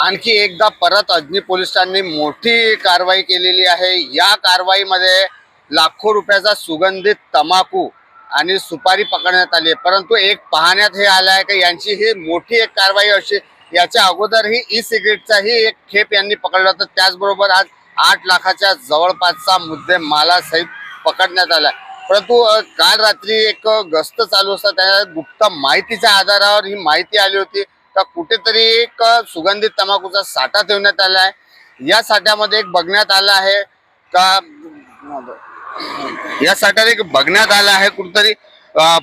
आणखी एकदा परत अजनी पोलिसांनी मोठी कारवाई केलेली आहे। या कारवाईमध्ये लाखो रुपयाचा सुगंधित तंबाखू आणि सुपारी पकडण्यात आली आहे। परंतु एक पाहण्यात हे आलं आहे की यांची ही मोठी एक कारवाई अशी, याच्या अगोदरही ई सिगारेटचाही एक खेप यांनी पकडला होता। त्याचबरोबर आज 8 लाखाच्या जवळपासचा मुद्देमालासहित पकडण्यात आला। परंतु काल रात्री एक गस्त चालू असता, त्या गुप्त माहितीच्या आधारावर ही माहिती आली होती तर कुठेतरी एक सुगंधित तंबाखूचा साठा ठेवण्यात आला आहे। या साठ्यामध्ये एक बघण्यात आलं आहे का, या साठ्यात एक बघण्यात आलं आहे कुठेतरी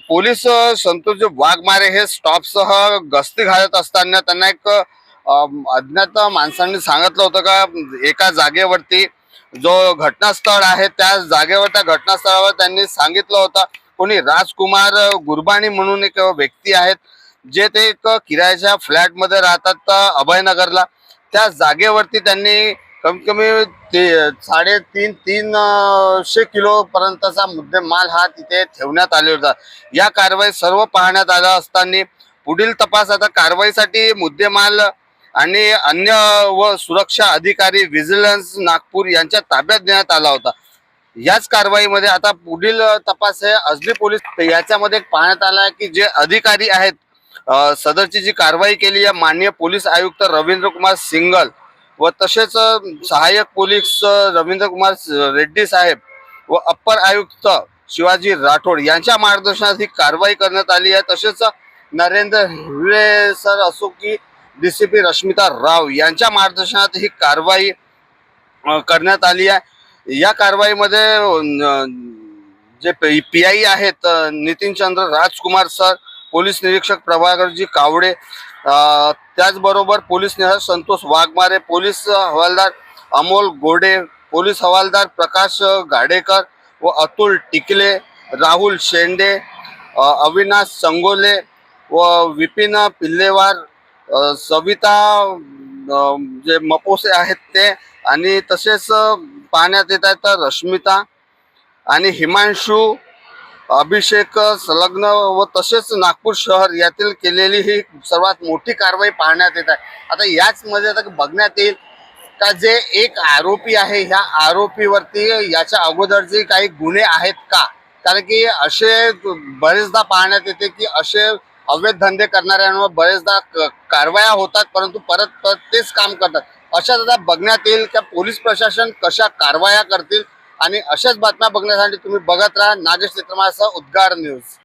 पोलीस संतोष वाघमारे हे स्टॉपसह गस्ती घालत असताना त्यांना एक अज्ञात माणसांनी सांगितलं होतं का एका जागेवरती जो घटनास्थळ आहे त्या जागेवर, त्या घटनास्थळावर त्यांनी सांगितलं होतं कोणी राजकुमार गुरबाणी म्हणून एक व्यक्ती आहेत, जे ते एक किरायाच्या फ्लॅट मध्ये राहतात अभयनगरला। त्या जागेवरती त्यांनी कमीत कमी 350 किलो पर्यंतचा मुद्देमाल हा तिथे ठेवण्यात आले होता। या कारवाई सर्व पाहण्यात आला असताना पुढील तपास आता कारवाईसाठी मुद्देमाल आणि अन्य व सुरक्षा अधिकारी विजिलन्स नागपूर यांच्या ताब्यात देण्यात आला होता। याच कारवाईमध्ये आता पुढील तपास हे अजनी पोलीस याच्यामध्ये पाहण्यात आला आहे की जे अधिकारी आहेत, सदरची जी कारवाई केली आहे माननीय पोलीस आयुक्त रवींद्र कुमार सिंगल व तसेच सहाय्यक पोलीस रवींद्र कुमार रेड्डी साहेब व अप्पर आयुक्त शिवाजी राठोड यांच्या मार्गदर्शनात ही कारवाई करण्यात आली आहे। तसेच नरेंद्र हिवरे सर असो की डीसीपी रश्मिता राव यांच्या मार्गदर्शनात ही कारवाई करण्यात आली आहे। या कारवाईमध्ये जे पीआई आहेत नितीन चंद्र राजकुमार सर, पोलीस निरीक्षक प्रभाकरजी कावडे, त्याचबरोबर पोलीस निरीक्षक संतोष वाघमारे, पोलीस हवालदार अमोल गोडे, पोलीस हवालदार प्रकाश गाडेकर व अतुल टिकले, राहुल शेंडे, अविनाश संगोले व विपिन पिल्लेवार, सविता जे मपोसे आहेत ते, आणि तसेच पाहण्यात येत आहेत रश्मिता आणि हिमांशू, अभिषेक संलग्न व तसेच नागपूर शहर यातील केलेली ही सर्वात मोठी कारवाई पाहण्यात येत आहे। आता याच मध्ये आता बघण्यात येईल का जे एक आरोपी आहे, ह्या आरोपीवरती याच्या अगोदरचे काही गुन्हे आहेत का, कारण की असे बरेचदा पाहण्यात येते की असे अवैध धंदे करणाऱ्यांवर बरेचदा कारवाया होतात परंतु परत तेच काम करतात। अशाच आता बघण्यात येईल की पोलीस प्रशासन कशा कारवाया करतील, आणि अशाच बातम्या बघण्यासाठी तुम्ही बघत राहा नागेश नेत्रमासह उद्गार न्यूज।